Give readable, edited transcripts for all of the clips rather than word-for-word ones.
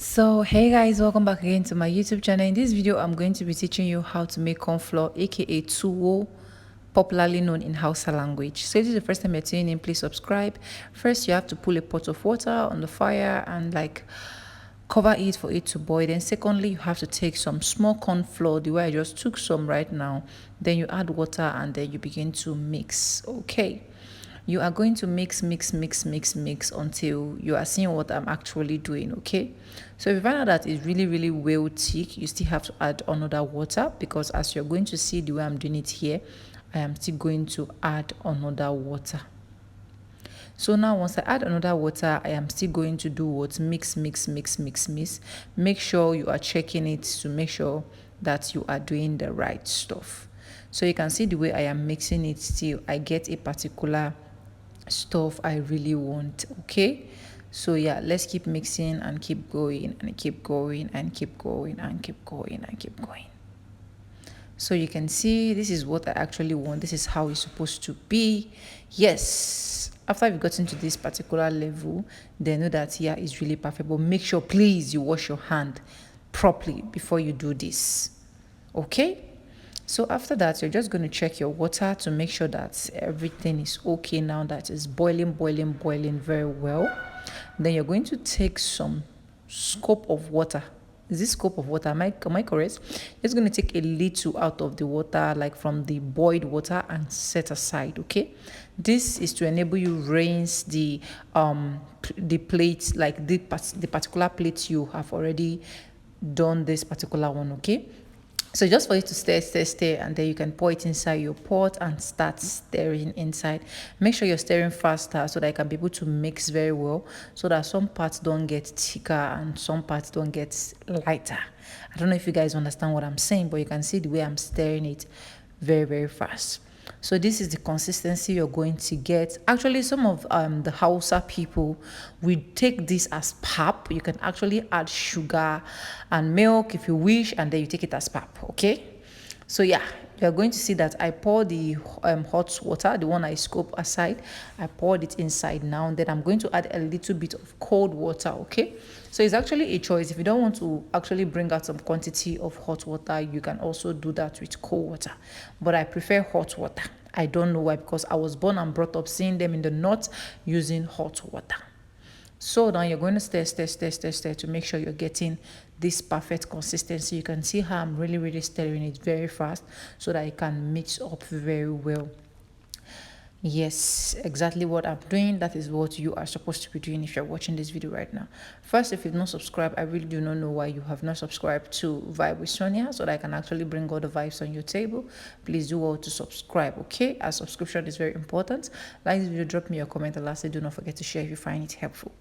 So hey guys, welcome back again to my YouTube channel. In this video I'm going to be teaching you how to make corn flour, aka tuwo, popularly known in Hausa language. So if this is the first time you're tuning in, please subscribe. First you have to pull a pot of water on the fire and cover it for it to boil. Then secondly, you have to take some small corn flour, the way I just took some right now. Then you add water and then you begin to mix. Okay, you are going to mix until you are seeing what I'm actually doing. Okay, so if you find out that it's really well thick, you still have to add another water, because as you're going to see the way I'm doing it here, I am still going to add another water. So now once I add another water, I am still going to do what? Mix. Make sure you are checking it to make sure that you are doing the right stuff. So you can see the way I am mixing it, still I get a particular stuff I really want. Okay, so yeah, let's keep mixing and keep going and keep going and keep going and keep going and keep going. So you can see this is what I actually want. This is how it's supposed to be. Yes, after you've gotten to this particular level, then know that yeah, it's really perfect. But make sure please you wash your hand properly before you do this. Okay, so after that, you're just going to check your water to make sure that everything is okay now, that is boiling very well. Then you're going to take some scoop of water. Is this scoop of water? Am I correct? It's going to take a little out of the water, like from the boiled water, and set aside. Okay, this is to enable you rinse the plate, like the particular plate you have already done this particular one. Okay, so just for you to stir, and then you can pour it inside your pot and start stirring inside. Make sure you're stirring faster so that you can be able to mix very well, so that some parts don't get thicker and some parts don't get lighter. I don't know if you guys understand what I'm saying, but you can see the way I'm stirring it very fast. So this is the consistency you're going to get. Actually, some of the Hausa people, we take this as pap. You can actually add sugar and milk if you wish, and then you take it as pap. Okay, so yeah, you're going to see that I pour the hot water, the one I scoop aside, I poured it inside now. Then I'm going to add a little bit of cold water. Okay, so it's actually a choice. If you don't want to actually bring out some quantity of hot water, you can also do that with cold water, but I prefer hot water. I don't know why, because I was born and brought up seeing them in the north using hot water. So now you're going to stir to make sure you're getting this perfect consistency. You can see how I'm really stirring it very fast so that it can mix up very well. Yes, exactly what I'm doing. That is what you are supposed to be doing if you're watching this video right now. First, if you've not subscribed, I really do not know why you have not subscribed to Vibe with Sonia, so that I can actually bring all the vibes on your table. Please do well to subscribe, okay? As subscription is very important. Like this video, drop me your comment, and lastly, do not forget to share if you find it helpful.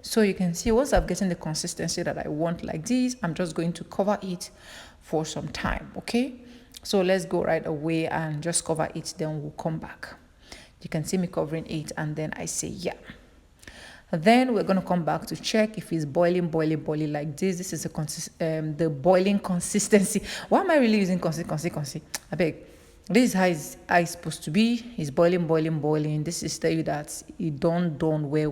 So you can see once I've gotten the consistency that I want like this, I'm just going to cover it for some time. Okay, so let's go right away and just cover it, then we'll come back. You can see me covering it, and then I say yeah. Then we're going to come back to check if it's boiling like this. This is the boiling consistency. Why am I really using consistency? I beg. This is how it's supposed to be. It's boiling. This is tell you that it don't done well.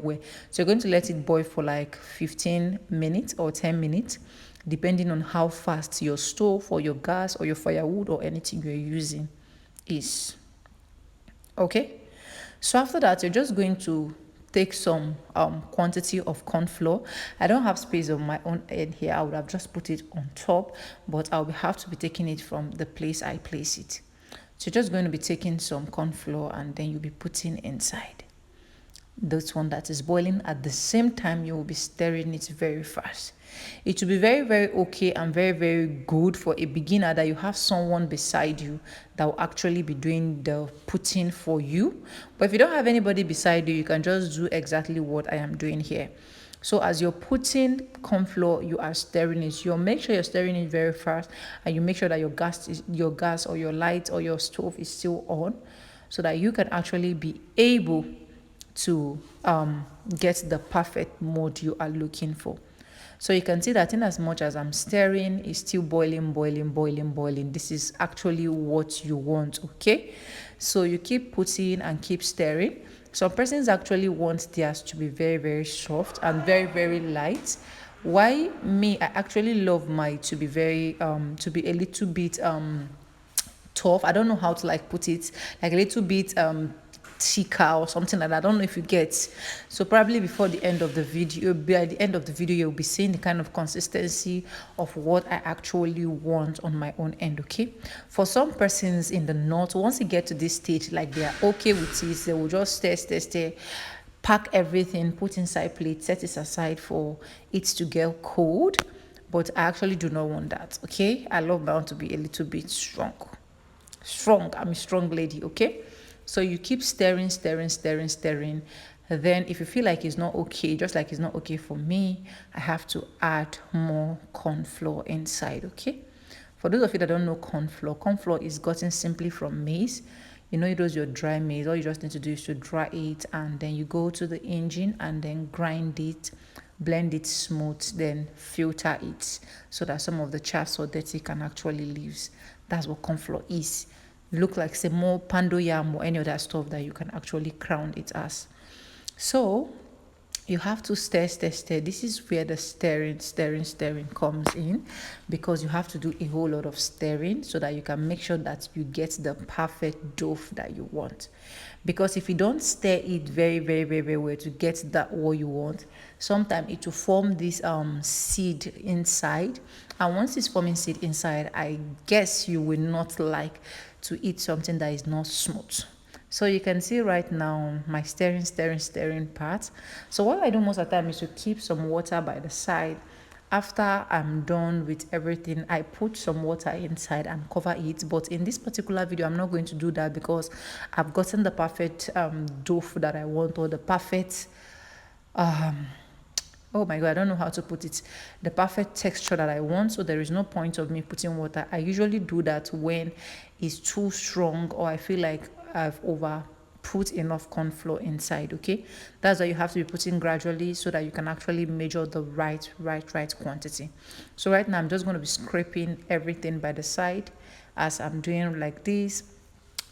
So you're going to let it boil for like 15 minutes or 10 minutes, depending on how fast your stove or your gas or your firewood or anything you're using is. Okay, so after that, you're just going to take some quantity of corn flour. I don't have space on my own end here. I would have just put it on top, but I'll have to be taking it from the place I place it. So you're just going to be taking some corn flour, and then you'll be putting inside this one that is boiling. At the same time, you will be stirring it very fast. It will be very okay and very good for a beginner that you have someone beside you that will actually be doing the putting for you. But if you don't have anybody beside you, you can just do exactly what I am doing here. So as you're putting corn flour, you are stirring it. You make sure you're stirring it very fast, and you make sure that your gas or your light or your stove is still on, so that you can actually be able to get the perfect mode you are looking for. So you can see that in as much as I'm stirring, it's still boiling. This is actually what you want, okay? So you keep putting and keep stirring. Some persons actually want theirs to be very soft and very light, Why me? I actually love my to be very to be a little bit tough. I don't know how to like put it, like a little bit thicker or something like that. I don't know if you get. So probably before the end of the video, by the end of the video, you'll be seeing the kind of consistency of what I actually want on my own end. Okay, for some persons in the north, once you get to this stage, like they are okay with it, they will just stay, pack everything, put inside plate, set it aside for it to get cold. But I actually do not want that. Okay, I love my own to be a little bit strong. I'm a strong lady. Okay, so you keep stirring. Then if you feel like it's not okay, just like it's not okay for me, I have to add more corn flour inside. Okay, for those of you that don't know corn flour is gotten simply from maize. You know, it was your dry maize. All you just need to do is to dry it, and then you go to the engine and then grind it, blend it smooth, then filter it so that some of the chaff or dirty can actually leave. That's what corn flour is. Look like say more pando yam or any other stuff that you can actually crown it as. So you have to stir. This is where the stirring comes in, because you have to do a whole lot of stirring so that you can make sure that you get the perfect dough that you want. Because if you don't stir it very well to get that what you want, sometimes it will form this seed inside, and once it's forming seed inside, I guess you will not like to eat something that is not smooth. So you can see right now my stirring part. So what I do most of the time is to keep some water by the side. After I'm done with everything, I put some water inside and cover it. But in this particular video, I'm not going to do that because I've gotten the perfect dough that I want, or the perfect oh my god, I don't know how to put it, the perfect texture that I want. So there is no point of me putting water. I usually do that when it's too strong, or I feel like I've over put enough corn flour inside. Okay, that's why you have to be putting gradually so that you can actually measure the right quantity. So right now I'm just going to be scraping everything by the side as I'm doing like this.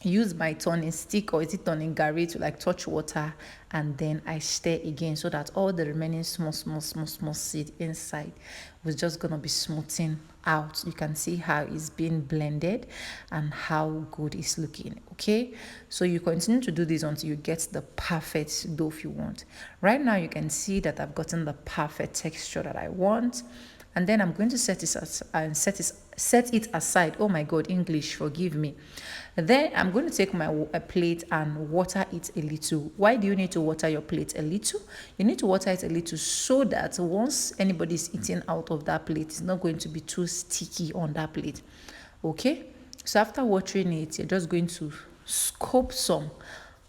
Use my turning stick, or is it turning gari, to like touch water, and then I stir again so that all the remaining small seed inside was just gonna be smoothing out. You can see how it's being blended and how good it's looking. Okay, so you continue to do this until you get the perfect dough you want. Right now you can see that I've gotten the perfect texture that I want, and then I'm going to set it aside. Oh my god, English, forgive me. Then I'm going to take my plate and water it a little. Why do you need to water your plate a little? You need to water it a little so that once anybody is eating out of that plate, it's not going to be too sticky on that plate. Okay, so after watering it, you're just going to scoop some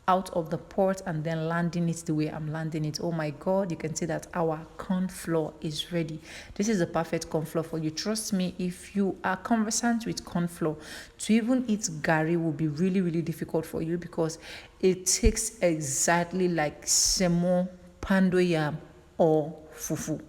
out of the pot and then landing it the way I'm landing it. Oh my god, you can see that our corn flour is ready. This is the perfect corn flour for you. Trust me, if you are conversant with corn flour, to even eat gari will be really difficult for you, because it takes exactly like semo, pando yam, or fufu.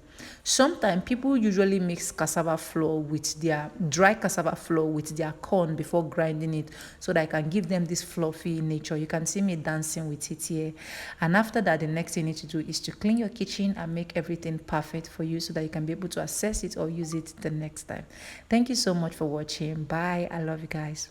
Sometimes people usually mix cassava flour with their dry cassava flour with their corn before grinding it, so that I can give them this fluffy nature. You can see me dancing with it here. And after that, the next thing you need to do is to clean your kitchen and make everything perfect for you, so that you can be able to access it or use it the next time. Thank you so much for watching. Bye. I love you guys.